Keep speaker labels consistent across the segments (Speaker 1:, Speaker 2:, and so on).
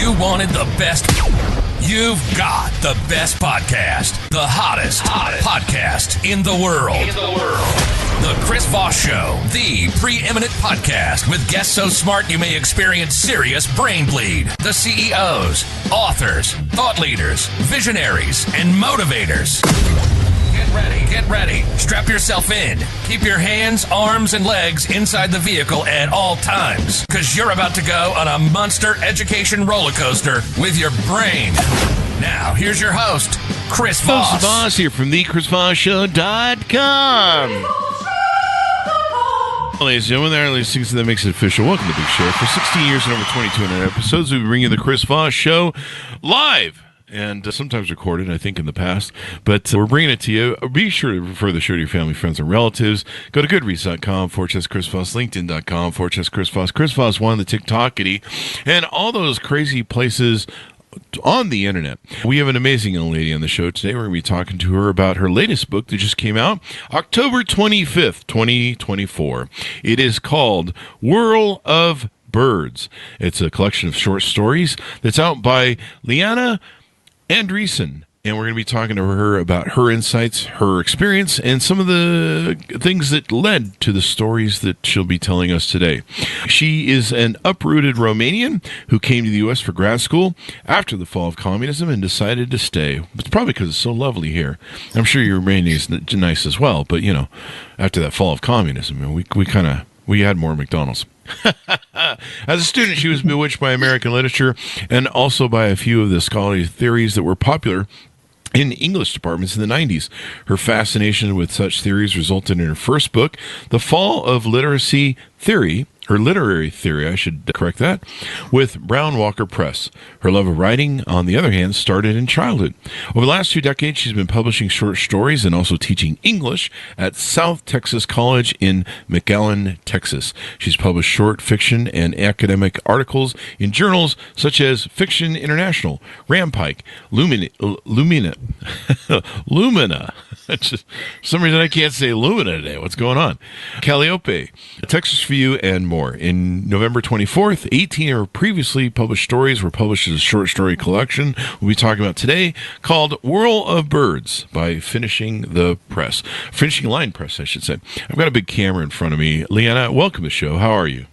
Speaker 1: you wanted the best, you've got the best podcast. The hottest podcast in the world. The Chris Voss Show, the preeminent podcast with guests so smart you may experience serious brain bleed. The CEOs, authors, thought leaders, visionaries, and motivators. Get ready. Strap yourself in. Keep your hands, arms, and legs inside the vehicle at all times, because you're about to go on a monster education roller coaster with your brain. Now, here's your host, Chris Voss.
Speaker 2: Chris Voss here from thechrisvossshow.com. Ladies and gentlemen, there are these things that makes it official. Welcome to the big show. For 16 years and over 2,200 episodes, we bring you the Chris Voss Show live. And sometimes recorded, I think, in the past. But we're bringing it to you. Be sure to refer the show to your family, friends, and relatives. Go to goodreads.com/Chris Voss, LinkedIn.com/Chris Voss, Chris Voss 1, the TikTokity, and all those crazy places on the internet. We have an amazing young lady on the show today. We're going to be talking to her about her latest book that just came out October 25th, 2024. It is called Whirl of Birds. It's a collection of short stories that's out by Liana Vrăjitoru, and we're going to be talking to her about her insights, her experience, and some of the things that led to the stories that she'll be telling us today. She is an uprooted Romanian who came to the U.S. for grad school after the fall of communism and decided to stay. It's probably because it's so lovely here. I'm sure your Romania is nice as well, but, you know, after that fall of communism, we had more McDonald's. As a student, she was bewitched by American literature and also by a few of the scholarly theories that were popular in English departments in the 90s. Her fascination with such theories resulted in her first book, The Fall of Literacy Theory, or Literary Theory, I should correct that, with Brown Walker Press. Her love of writing, on the other hand, started in childhood. Over the last 2 decades, she's been publishing short stories and also teaching English at South Texas College in McAllen, Texas. She's published short fiction and academic articles in journals such as Fiction International, Rampike, Lumina. Just, for some reason I can't say Lumina today. What's going on? Calliope, Texas Review, and more. In November 24th, 18 of her previously published stories were published as a short story collection we'll be talking about today called Whirl of Birds by Finishing Line Press, I should say. I've got a big camera in front of me. Liana, welcome to the show. How are you?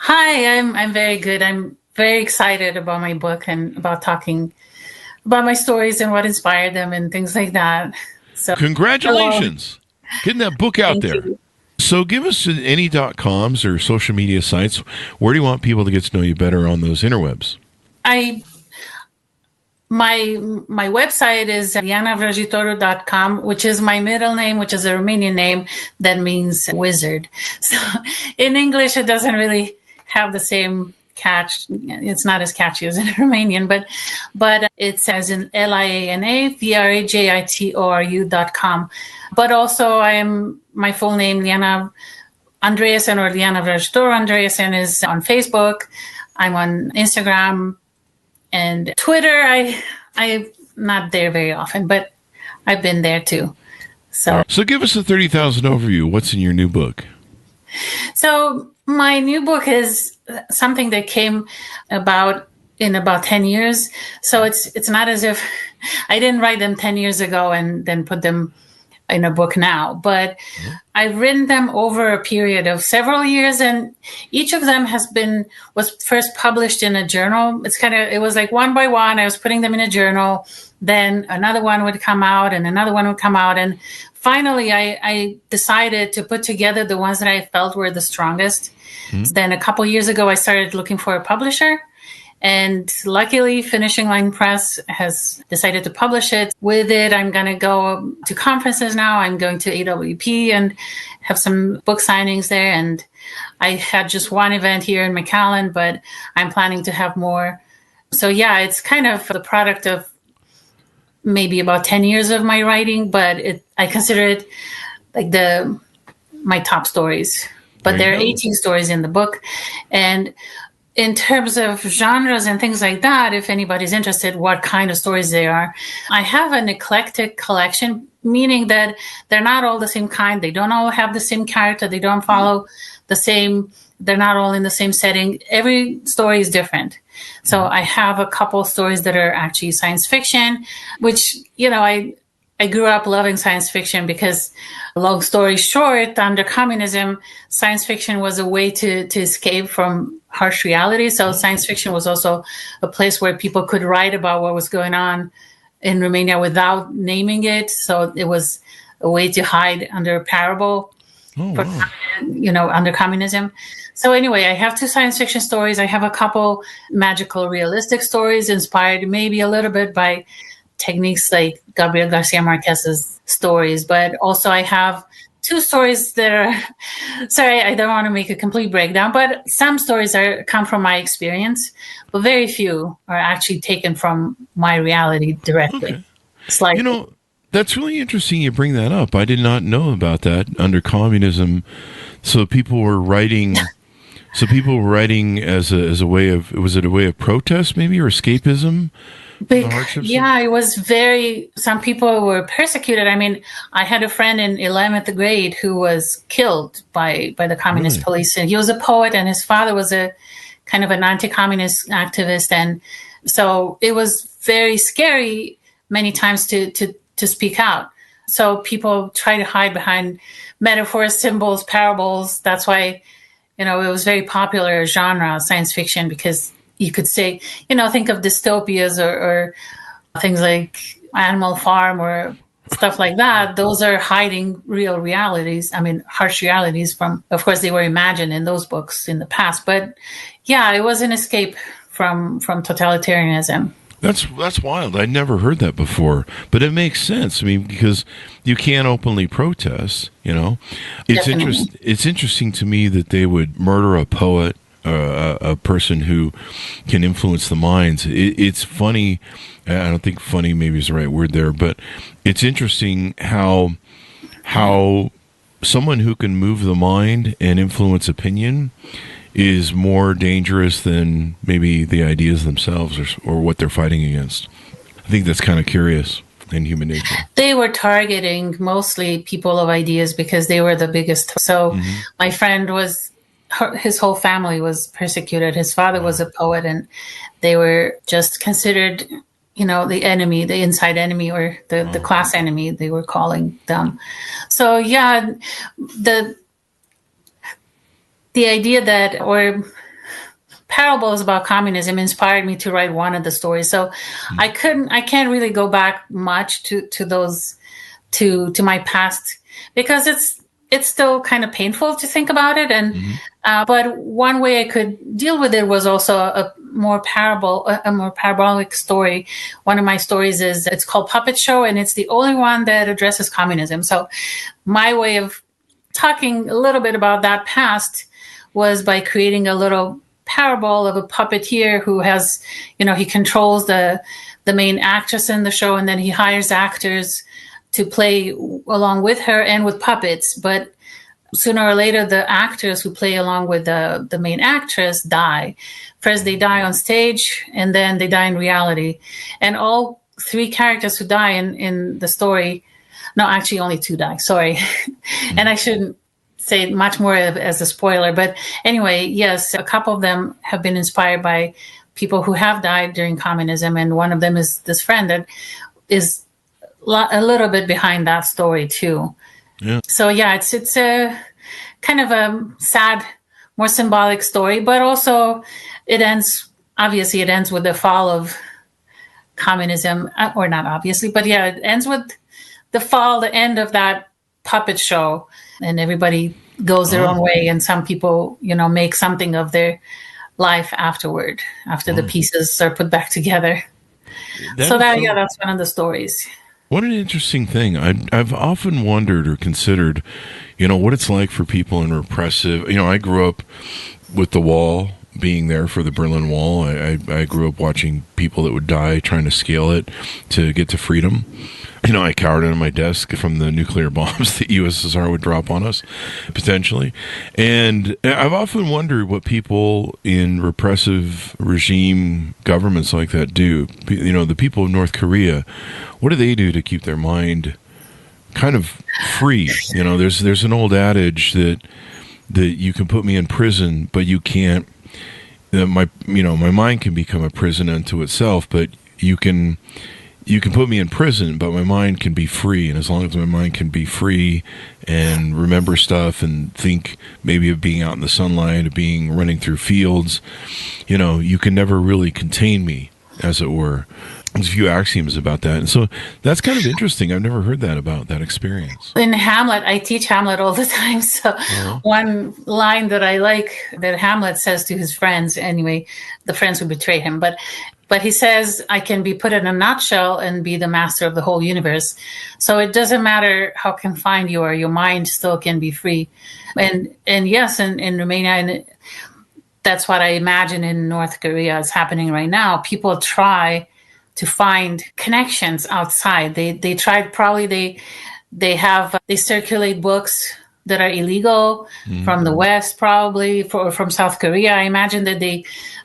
Speaker 3: Hi, I'm very good. I'm very excited about my book and about talking about my stories and what inspired them and things like that. So,
Speaker 2: congratulations. Getting that book out there.
Speaker 3: You.
Speaker 2: So give us any .coms or social media sites. Where do you want people to get to know you better on those interwebs?
Speaker 3: My website is lianavrăjitoru.com, which is my middle name, which is a Romanian name that means wizard. So in English, it doesn't really have the same catch. It's not as catchy as in Romanian, but it says in lianavrăjitoru.com. But also my full name, Liana Andreasen, or Liana Vrăjitoru Andreasen, is on Facebook. I'm on Instagram and Twitter. I'm not there very often, but I've been there too. So
Speaker 2: give us a 30,000 overview. What's in your new book?
Speaker 3: So my new book is something that came about in about 10 years. So it's not as if I didn't write them 10 years ago and then put them in a book now, but I've written them over a period of several years, and each of them was first published in a journal. It was like one by one. I was putting them in a journal, then another one would come out and another one would come out. And finally I decided to put together the ones that I felt were the strongest. Then a couple years ago, I started looking for a publisher. And luckily, Finishing Line Press has decided to publish it. With it, I'm going to go to conferences now. I'm going to AWP and have some book signings there. And I had just one event here in McAllen, but I'm planning to have more. So yeah, it's kind of the product of maybe about 10 years of my writing, but I consider it like my top stories. But there are 18 stories in the book. And in terms of genres and things like that, if anybody's interested, what kind of stories they are, I have an eclectic collection, meaning that they're not all the same kind. They don't all have the same character. They don't follow the same they're not all in the same setting. Every story is different. So I have a couple stories that are actually science fiction, which, I grew up loving science fiction because, long story short, under communism, science fiction was a way to escape from harsh reality. So science fiction was also a place where people could write about what was going on in Romania without naming it. So it was a way to hide under a parable, under communism. So anyway, I have 2 science fiction stories. I have a couple magical realistic stories inspired maybe a little bit by techniques like Gabriel Garcia Marquez's stories, but also I have 2 stories that are, sorry, I don't want to make a complete breakdown, but some stories come from my experience, but very few are actually taken from my reality directly.
Speaker 2: Okay.
Speaker 3: It's like,
Speaker 2: that's really interesting you bring that up. I did not know about that under communism. So people were writing as a way of, was it a way of protest maybe, or escapism?
Speaker 3: Yeah, it was some people were persecuted. I mean, I had a friend in 11th grade who was killed by the communist police. And he was a poet, and his father was a kind of an anti-communist activist. And so it was very scary many times to speak out. So people try to hide behind metaphors, symbols, parables. That's why, it was very popular genre, science fiction, because you could say, think of dystopias or things like Animal Farm or stuff like that. Those are hiding real realities. I mean, harsh realities from, of course, they were imagined in those books in the past. But yeah, it was an escape from totalitarianism.
Speaker 2: That's wild. I'd never heard that before, but it makes sense. I mean, because you can't openly protest, It's interesting to me that they would murder a poet, a person who can influence the minds. It's funny. I don't think funny maybe is the right word there, but it's interesting how someone who can move the mind and influence opinion is more dangerous than maybe the ideas themselves or what they're fighting against. I think that's kind of curious in human nature.
Speaker 3: They were targeting mostly people of ideas because they were the biggest. So my friend his whole family was persecuted. His father was a poet, and they were just considered, the enemy, the inside enemy, or the class enemy, they were calling them. So yeah, the idea that, or parables about communism inspired me to write one of the stories. So I can't really go back much to those, to my past, because it's still kind of painful to think about it. And, but one way I could deal with it was also a more parabolic story. One of my stories it's called Puppet Show, and it's the only one that addresses communism. So my way of talking a little bit about that past was by creating a little parable of a puppeteer who has, he controls the main actress in the show, and then he hires actors to play along with her and with puppets. But sooner or later, the actors who play along with the main actress die. First, they die on stage, and then they die in reality. And all 3 characters who die in the story, no, actually only 2 die, sorry. And I shouldn't say much more as a spoiler. But anyway, yes, a couple of them have been inspired by people who have died during communism. And one of them is this friend that is a little bit behind that story too. Yeah. So yeah, it's a kind of a sad, more symbolic story, but also it ends with the fall of communism, or not obviously, but yeah, it ends with the fall, the end of that puppet show, and everybody goes their own way, and some people, make something of their life afterward, after the pieces are put back together. That's one of the stories.
Speaker 2: What an interesting thing. I've often wondered or considered, what it's like for people in repressive, I grew up with the wall being there for the Berlin Wall. I grew up watching people that would die trying to scale it to get to freedom. I cowered under my desk from the nuclear bombs that USSR would drop on us, potentially. And I've often wondered what people in repressive regime governments like that do. The people of North Korea, what do they do to keep their mind kind of free? There's an old adage that that you can put me in prison, but you can't. My mind can become a prison unto itself, but you can put me in prison, but my mind can be free. And as long as my mind can be free and remember stuff and think maybe of being out in the sunlight, of being running through fields, you can never really contain me, as it were. There's a few axioms about that. And so that's kind of interesting. I've never heard that about that experience.
Speaker 3: In Hamlet, I teach Hamlet all the time. So one line that I like that Hamlet says to his friends, anyway, the friends who betray him, but he says, I can be put in a nutshell and be the master of the whole universe. So it doesn't matter how confined you are, your mind still can be free. And yes, in Romania, and that's what I imagine in North Korea is happening right now. People try to find connections outside. They tried, probably they circulate books that are illegal from the West, probably from South Korea. I imagine that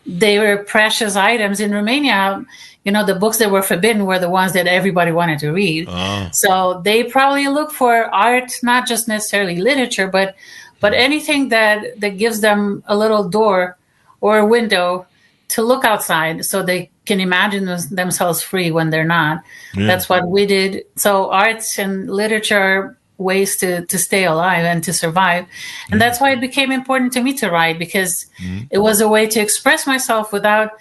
Speaker 3: they were precious items in Romania. The books that were forbidden were the ones that everybody wanted to read. So they probably look for art, not just necessarily literature, but anything that gives them a little door or a window to look outside so they can imagine themselves free when they're not. Yeah. That's what we did. So arts and literature are ways to stay alive and to survive. And that's why it became important to me to write, because it was a way to express myself without,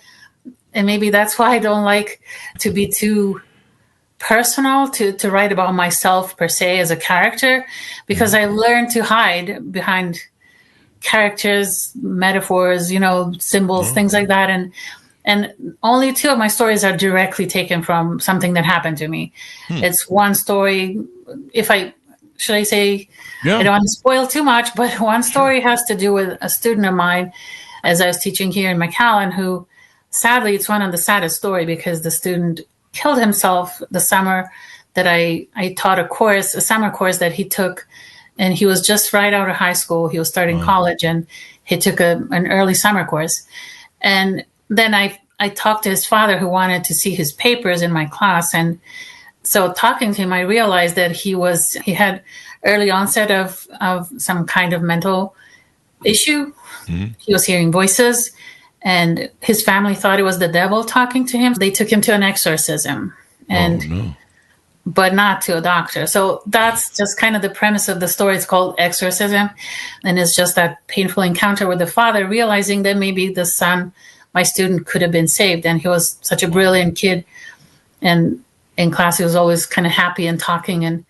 Speaker 3: and maybe that's why I don't like to be too personal, to write about myself per se as a character, because I learned to hide behind characters, metaphors, symbols, things like that. And only 2 of my stories are directly taken from something that happened to me. It's one story, should I say, I don't want to spoil too much, but one story has to do with a student of mine as I was teaching here in McAllen, who sadly, it's one of the saddest story, because the student killed himself the summer that I taught a summer course that he took. And he was just right out of high school. He was starting college, and he took an early summer course. And then I talked to his father, who wanted to see his papers in my class. And so talking to him, I realized that he had early onset of some kind of mental issue. He was hearing voices, and his family thought it was the devil talking to him. They took him to an exorcism. But not to a doctor. So that's just kind of the premise of the story. It's called Exorcism. And it's just that painful encounter with the father, realizing that maybe the son, my student, could have been saved. And he was such a brilliant kid. And in class, he was always kind of happy and talking. And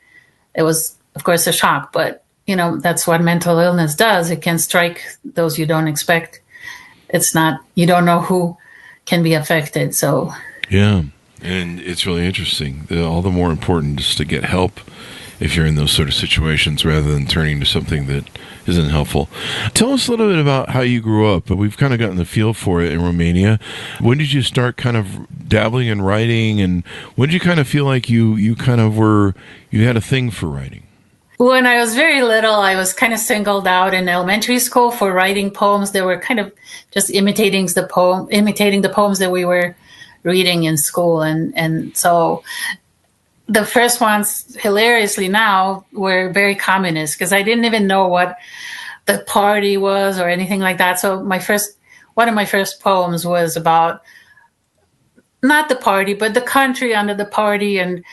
Speaker 3: it was, of course, a shock. But, that's what mental illness does. It can strike those you don't expect. You don't know who can be affected. So,
Speaker 2: yeah. And it's really interesting. All the more important just to get help if you're in those sort of situations, rather than turning to something that isn't helpful. Tell us a little bit about how you grew up. We've kind of gotten the feel for it in Romania. When did you start kind of dabbling in writing, and when did you kind of feel like you had a thing for writing?
Speaker 3: When I was very little, I was kind of singled out in elementary school for writing poems that were kind of just imitating the poems that we were reading in school. And so the first ones, hilariously now, were very communist, because I didn't even know what the party was or anything like that. So one of my first poems was about not the party, but the country under the party. And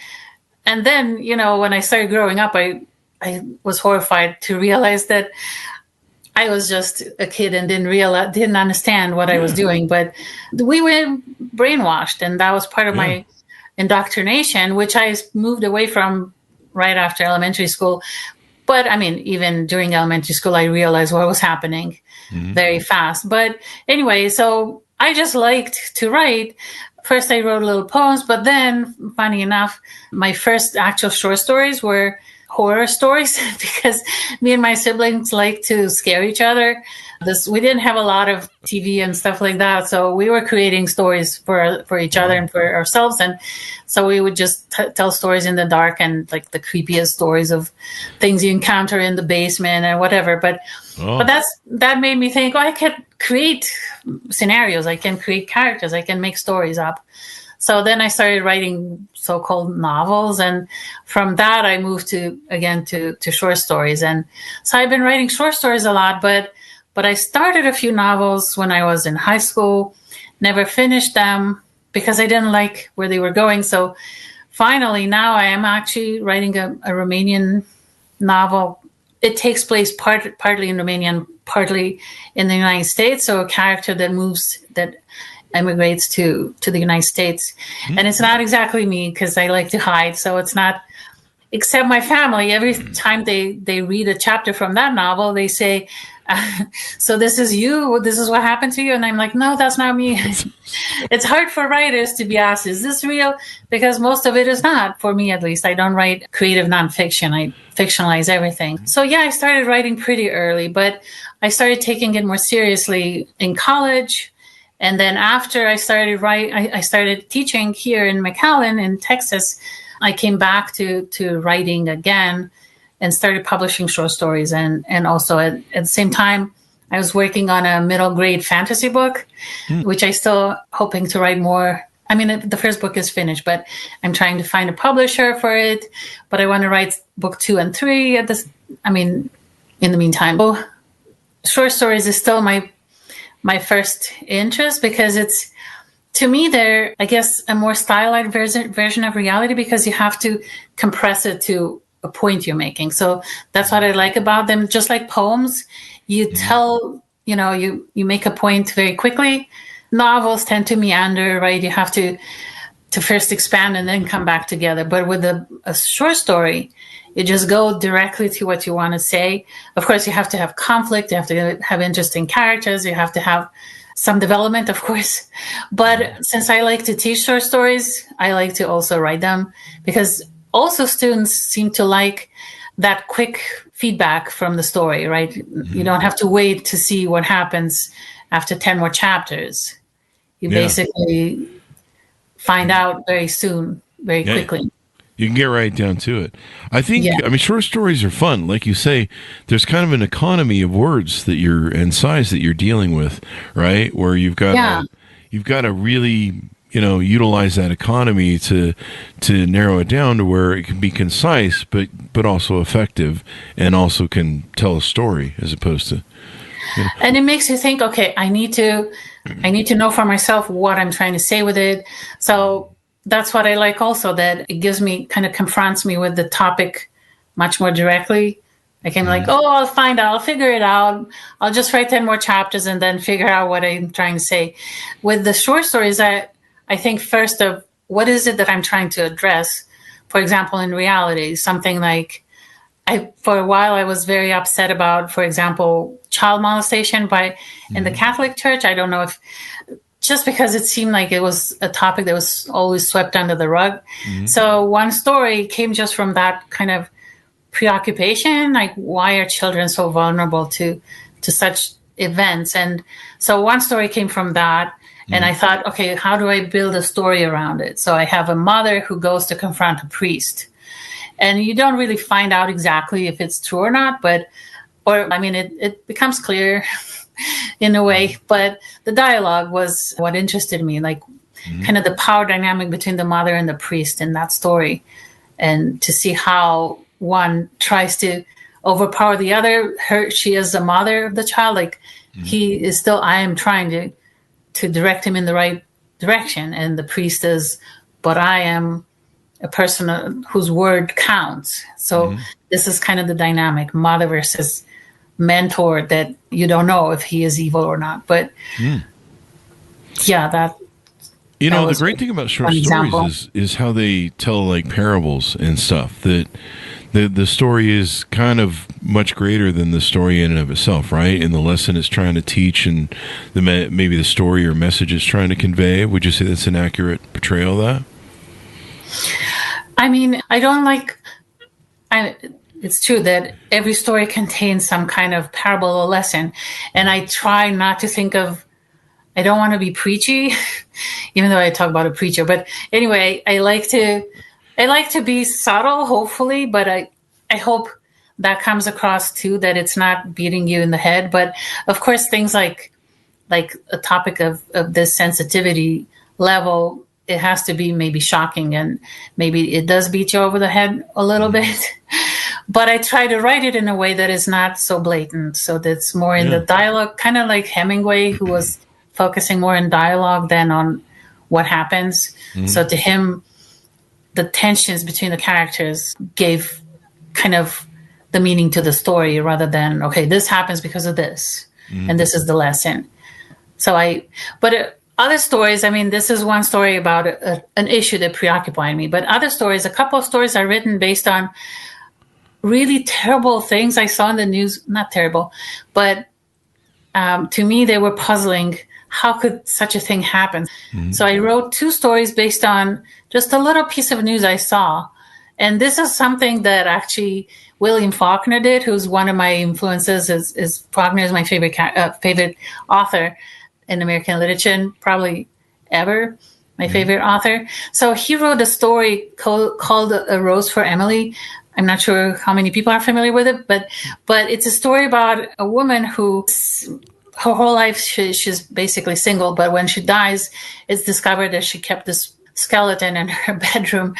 Speaker 3: then, when I started growing up, I was horrified to realize that I was just a kid and didn't understand what I was doing, but we were brainwashed, and that was part of my indoctrination, which I moved away from right after elementary school. But I mean, even during elementary school, I realized what was happening very fast. But anyway, so I just liked to write. First, I wrote little poems, but then, funny enough, my first actual short stories were horror stories, because me and my siblings like to scare each other. We didn't have a lot of TV and stuff like that, so we were creating stories for each other and for ourselves. And so we would just tell stories in the dark, and like the creepiest stories of things you encounter in the basement and whatever. But that made me think, I can create scenarios, I can create characters, I can make stories up. So then I started writing so-called novels. And from that, I moved to short stories. And so I've been writing short stories a lot, but I started a few novels when I was in high school, never finished them because I didn't like where they were going. So finally, now I am actually writing a Romanian novel. It takes place partly in Romania and partly in the United States. So a character that emigrates to the United States. Mm-hmm. And it's not exactly me because I like to hide. So it's not, except my family, every time they read a chapter from that novel, they say, so this is you, this is what happened to you. And I'm like, no, that's not me. It's hard for writers to be asked, is this real? Because most of it is not, for me at least. I don't write creative nonfiction. I fictionalize everything. So yeah, I started writing pretty early, but I started taking it more seriously in college. And then after I started teaching here in McAllen in Texas, I came back to writing again and started publishing short stories. And also at the same time, I was working on a middle grade fantasy book, which I still hoping to write more. I mean, the first book is finished, but I'm trying to find a publisher for it. But I want to write book 2 and 3 in the meantime. So short stories is still my first interest because it's, to me, they're, I guess, a more stylized version of reality because you have to compress it to a point you're making. So that's what I like about them. Just like poems, you tell, you make a point very quickly. Novels tend to meander, right? You have to first expand and then come back together. But with a short story, you just go directly to what you want to say. Of course, you have to have conflict. You have to have interesting characters. You have to have some development, of course. But since I like to teach short stories, I like to also write them because also students seem to like that quick feedback from the story, right? Mm-hmm. You don't have to wait to see what happens after 10 more chapters. You basically find out very soon, very quickly.
Speaker 2: You can get right down to it. I think, short stories are fun. Like you say, there's kind of an economy of words and size that you're dealing with, right? Where you've got to really, utilize that economy to narrow it down to where it can be concise, but also effective and also can tell a story as opposed to.
Speaker 3: And it makes you think, okay, I need to know for myself what I'm trying to say with it. So that's what I like also, that it confronts me with the topic much more directly. I can be like, I'll figure it out. I'll just write 10 more chapters and then figure out what I'm trying to say. With the short stories, I think first of what is it that I'm trying to address? For example, in reality, something like for a while I was very upset about, for example, child molestation in the Catholic Church. I don't know if just because it seemed like it was a topic that was always swept under the rug. Mm-hmm. So one story came just from that kind of preoccupation, like why are children so vulnerable to such events? And so one story came from that. And I thought, okay, how do I build a story around it? So I have a mother who goes to confront a priest. And you don't really find out exactly if it's true or not, it becomes clear in a way. But the dialogue was what interested me, like kind of the power dynamic between the mother and the priest in that story. And to see how one tries to overpower the other. She is the mother of the child. Like he is still, I am trying to direct him in the right direction. And the priest is, but I am a person whose word counts. So this is kind of the dynamic, mother versus mentor, that you don't know if he is evil or not. But that.
Speaker 2: The great thing about short stories is how they tell like parables and stuff, that the story is kind of much greater than the story in and of itself, right? And the lesson it's trying to teach and maybe the story or message it's trying to convey. Would you say that's an accurate portrayal of that?
Speaker 3: I mean, it's true that every story contains some kind of parable or lesson. And I try not to think of, I don't want to be preachy, even though I talk about a preacher. But anyway, I like to be subtle, hopefully, but I hope that comes across too, that it's not beating you in the head. But of course, things like a topic of this sensitivity level, it has to be maybe shocking, and maybe it does beat you over the head a little bit. But I try to write it in a way that is not so blatant, so that's more in the dialogue, kind of like Hemingway, who was focusing more in dialogue than on what happens. So to him, the tensions between the characters gave kind of the meaning to the story, rather than, okay, this happens because of this, and this is the lesson. Other stories, I mean, this is one story about an issue that preoccupied me, but other stories, a couple of stories are written based on really terrible things I saw in the news. Not terrible, but to me, they were puzzling. How could such a thing happen? So I wrote 2 stories based on just a little piece of news I saw. And this is something that actually William Faulkner did, who's one of my influences. Is Faulkner is my favorite author in American literature, probably ever, my favorite author. So he wrote a story called A Rose for Emily. I'm not sure how many people are familiar with it, but it's a story about a woman who, her whole life she's basically single, but when she dies, it's discovered that she kept this skeleton in her bedroom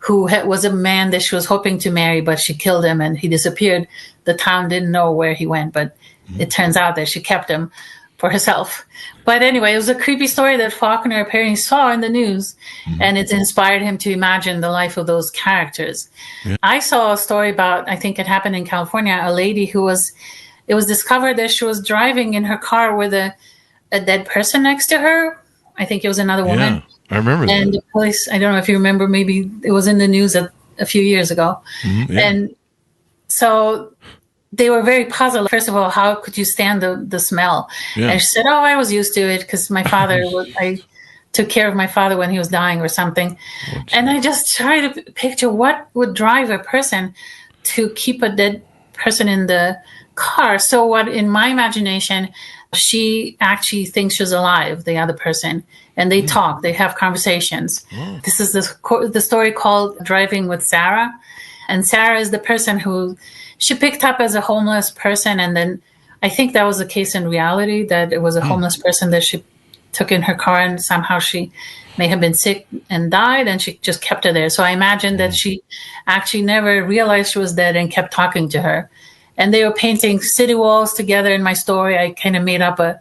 Speaker 3: who was a man that she was hoping to marry, but she killed him and he disappeared. The town didn't know where he went, but it turns out that she kept him for herself. But anyway, it was a creepy story that Faulkner apparently saw in the news, and it inspired him to imagine the life of those characters. I saw a story about, I think it happened in California, a lady it was discovered that she was driving in her car with a dead person next to her. I think it was another woman.
Speaker 2: Yeah, I remember that.
Speaker 3: And the police, I don't know if you remember, maybe it was in the news a few years ago. And so they were very puzzled. First of all, how could you stand the smell? And she said, I was used to it because my father, I took care of my father when he was dying or something. And I just tried to picture what would drive a person to keep a dead person in the car. So what, in my imagination, she actually thinks she's alive, the other person, and they talk, they have conversations. This is the story called Driving with Sarah. And Sarah is the person who she picked up as a homeless person. And then I think that was the case in reality, that it was a homeless person that she took in her car, and somehow she may have been sick and died, and she just kept her there. So I imagine that she actually never realized she was dead and kept talking to her. And they were painting city walls together in my story. I kind of made up a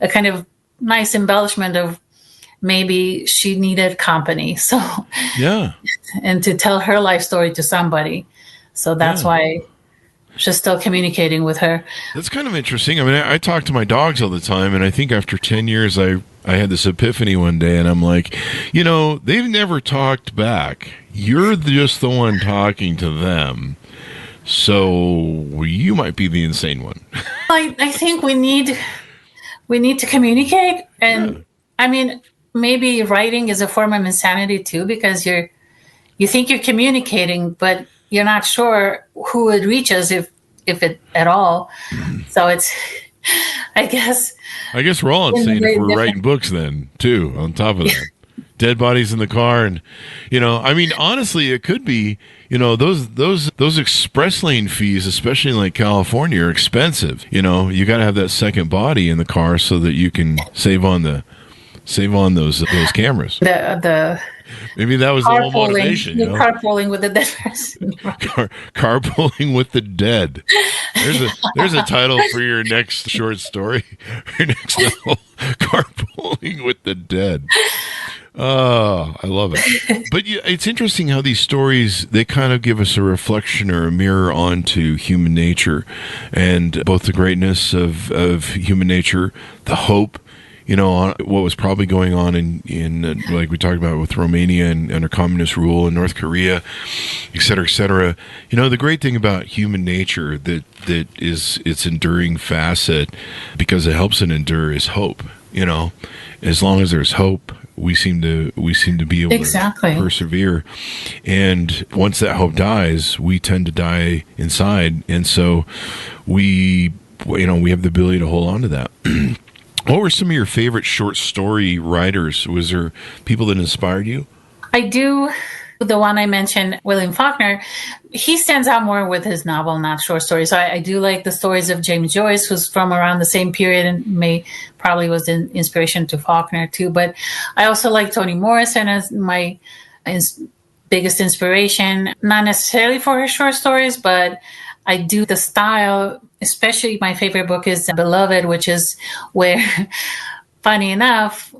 Speaker 3: kind of nice embellishment of maybe she needed company. So, and to tell her life story to somebody. So that's why she's still communicating with her.
Speaker 2: That's kind of interesting. I mean, I talk to my dogs all the time, and I think after 10 years, I had this epiphany one day, and I'm like, they've never talked back. You're just the one talking to them. So you might be the insane one.
Speaker 3: I think we need to communicate, and I mean, maybe writing is a form of insanity too, because you think you're communicating, but you're not sure who it reaches, if it at all. So it's, I guess
Speaker 2: we're all insane if we're writing books then too, on top of that. Dead bodies in the car, and I mean, honestly, it could be, those express lane fees, especially in like California, are expensive. You got to have that second body in the car so that you can save on those cameras. Maybe that was the whole motivation.
Speaker 3: Carpooling with the dead person.
Speaker 2: Carpooling with the dead. There's a title for your next short story. Your next novel. Carpooling with the dead. Oh, I love it. But it's interesting how these stories, they kind of give us a reflection or a mirror onto human nature, and both the greatness of human nature, the hope, what was probably going on in like we talked about with Romania and under communist rule in North Korea, et cetera, et cetera. The great thing about human nature that is its enduring facet, because it helps it endure, is hope. As long as there's hope, we seem to be able to persevere. And once that hope dies, we tend to die inside. And so we have the ability to hold on to that. What were some of your favorite short story writers? Was there people that inspired you?
Speaker 3: I do The one I mentioned, William Faulkner, he stands out more with his novel, not short stories. So I do like the stories of James Joyce, who's from around the same period and probably was an inspiration to Faulkner too. But I also like Toni Morrison as my biggest inspiration, not necessarily for her short stories, but I do the style, especially my favorite book is Beloved, which is where, funny enough,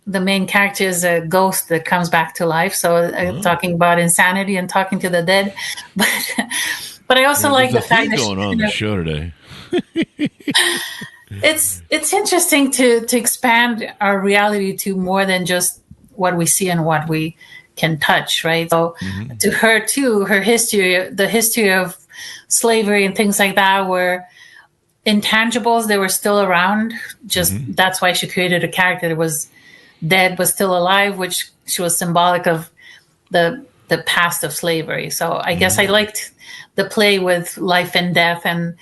Speaker 3: the main character is a ghost that comes back to life. So talking about insanity and talking to the dead. But I also like the fact that
Speaker 2: going on the show today.
Speaker 3: It's interesting to expand our reality to more than just what we see and what we can touch, right? So to her too, her history, the history of slavery and things like that were intangibles. They were still around. Just that's why she created a character that was dead but still alive, which she was symbolic of the past of slavery. So I guess I liked the play with life and death and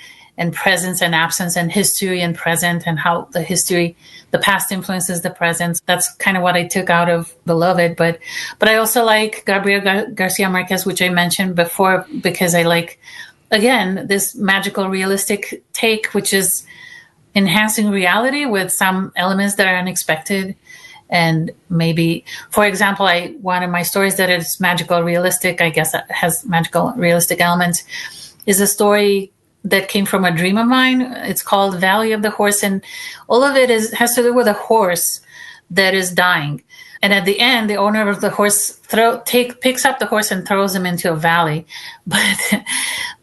Speaker 3: presence and absence and history and present and how the past influences the present. That's kind of what I took out of Beloved. But I also like Gabriel Garcia Marquez, which I mentioned before, because I like, again, this magical realistic take, which is enhancing reality with some elements that are unexpected. And maybe, for example, one of my stories that is magical realistic, I guess that has magical realistic elements, is a story that came from a dream of mine. It's called Valley of the Horse, and all of it has to do with a horse that is dying. And at the end, the owner of the horse picks up the horse and throws him into a valley. But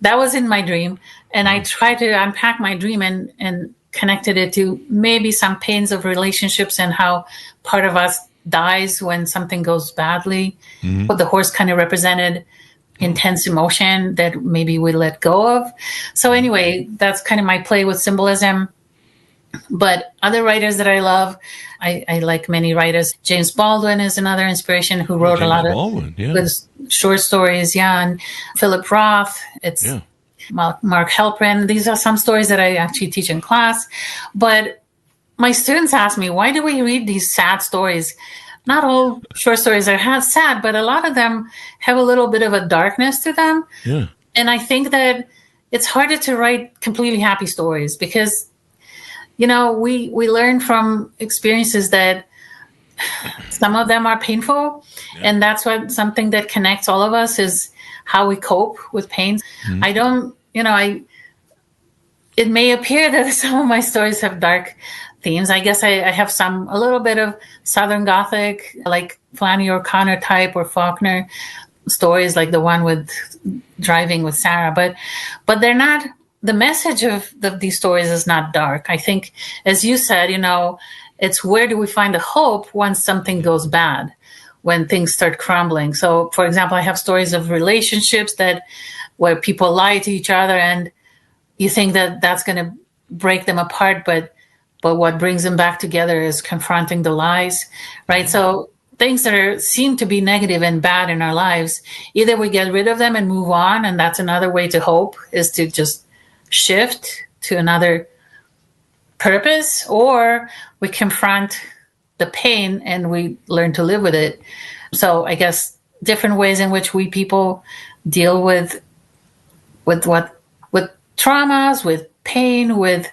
Speaker 3: that was in my dream, and I tried to unpack my dream and connected it to maybe some pains of relationships and how part of us dies when something goes badly. But the horse kind of represented intense emotion that maybe we let go of. So anyway, that's kind of my play with symbolism. But other writers that I love, I like many writers. James Baldwin is another inspiration who wrote a lot of good short stories. Yeah, and Philip Roth. Mark Halperin. These are some stories that I actually teach in class. But my students ask me, why do we read these sad stories? Not all short stories are sad, but a lot of them have a little bit of a darkness to them. Yeah. And I think that it's harder to write completely happy stories because, we learn from experiences that some of them are painful. Yeah. And that's what something that connects all of us is how we cope with pain. I don't, it may appear that some of my stories have dark themes. I guess I have a little bit of Southern Gothic, like Flannery O'Connor type or Faulkner stories, like the one with Driving with Sarah. But they're not, the message of these stories is not dark. I think, as you said, it's where do we find the hope once something goes bad, when things start crumbling. So, for example, I have stories of relationships where people lie to each other and you think that that's going to break them apart, but what brings them back together is confronting the lies, right? So things that seem to be negative and bad in our lives, either we get rid of them and move on, and that's another way to hope, is to just shift to another purpose, or we confront the pain and we learn to live with it. So I guess different ways in which we people deal with traumas, with pain, with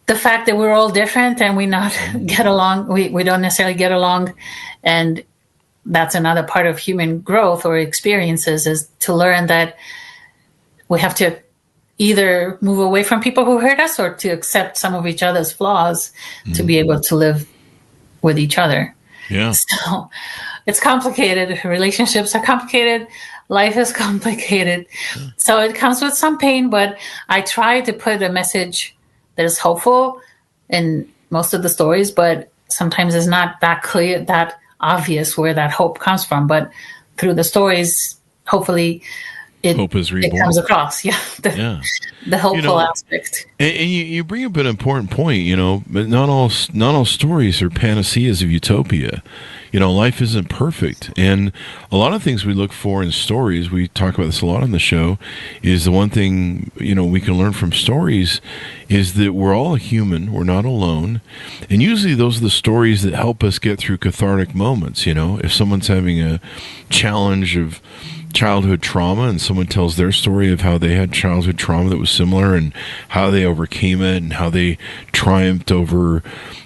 Speaker 3: the fact that we're all different and we not get along. We don't necessarily get along. And that's another part of human growth or experiences, is to learn that we have to either move away from people who hurt us or to accept some of each other's flaws to be able to live with each other. Yeah. So it's complicated. Relationships are complicated. Life is complicated. So it comes with some pain, but I try to put a message that is hopeful in most of the stories, but sometimes it's not that clear, that obvious where that hope comes from. But through the stories, hopefully
Speaker 2: hope is reborn.
Speaker 3: It comes across, the hopeful aspect.
Speaker 2: And you bring up an important point, but not all stories are panaceas of utopia. Life isn't perfect, and a lot of things we look for in stories, we talk about this a lot on the show, is the one thing we can learn from stories is that we're all human, we're not alone, and usually those are the stories that help us get through cathartic moments. If someone's having a challenge of childhood trauma and someone tells their story of how they had childhood trauma that was similar and how they overcame it and how they triumphed over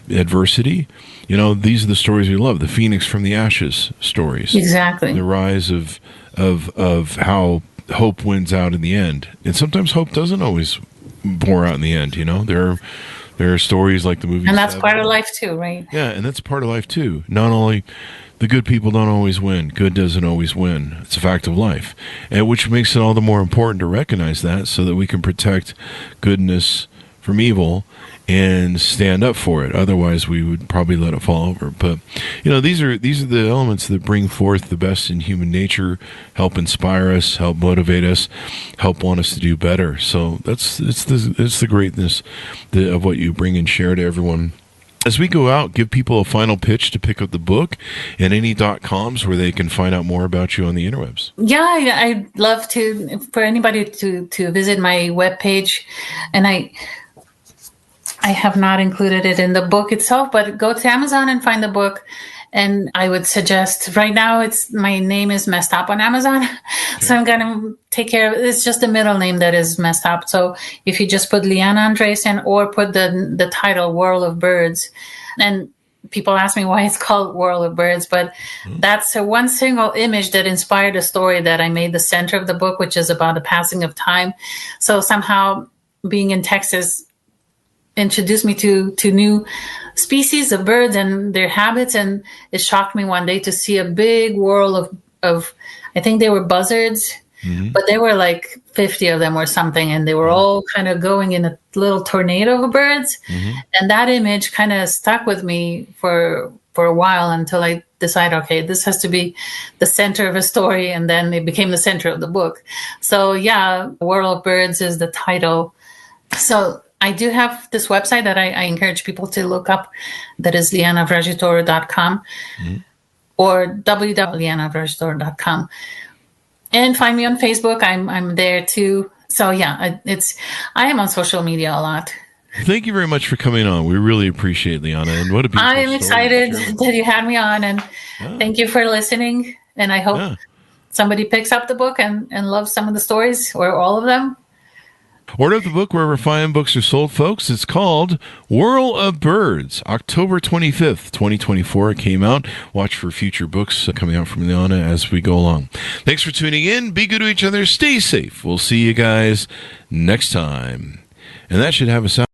Speaker 2: adversity, these are the stories we love. The phoenix from the ashes stories. Exactly. The rise of how hope wins out in the end. And sometimes hope doesn't always bore out in the end, There are stories like the movie.
Speaker 3: And that's part of life too, right?
Speaker 2: Yeah, and that's part of life too. Not only the good people don't always win. Good doesn't always win. It's a fact of life. And which makes it all the more important to recognize that so that we can protect goodness from evil and stand up for it. Otherwise, we would probably let it fall over. But these are the elements that bring forth the best in human nature, help inspire us, help motivate us, help want us to do better. So it's the greatness of what you bring and share to everyone. As we go out, give people a final pitch to pick up the book and any .coms where they can find out more about you on the interwebs.
Speaker 3: Yeah, I'd love for anybody to visit my webpage, and I have not included it in the book itself, but go to Amazon and find the book. And I would suggest right now my name is messed up on Amazon. Okay. So I'm going to take care of it. It's just the middle name that is messed up. So if you just put Liana Andreasen or put the title Whirl of Birds, and people ask me why it's called Whirl of Birds, but that's one single image that inspired a story that I made the center of the book, which is about the passing of time. So somehow being in Texas introduced me to new species of birds and their habits, and it shocked me one day to see a big whirl of I think they were buzzards, but there were like 50 of them or something, and they were all kind of going in a little tornado of birds. And that image kind of stuck with me for a while until I decided, okay, this has to be the center of a story, and then it became the center of the book. So yeah, Whirl of Birds is the title. So I do have this website that I encourage people to look up. That is lianavrajitoru.com or www.lianavrajitoru.com. And find me on Facebook. I'm there too. So yeah, I am on social media a lot.
Speaker 2: Thank you very much for coming on. We really appreciate Liana. And what a beautiful
Speaker 3: I am excited that you had me on, and thank you for listening. And I hope somebody picks up the book and loves some of the stories or all of them.
Speaker 2: Order the book wherever fine books are sold, folks. It's called Whirl of Birds. October 25th, 2024. It came out. Watch for future books coming out from Liana as we go along. Thanks for tuning in. Be good to each other. Stay safe. We'll see you guys next time. And that should have us out.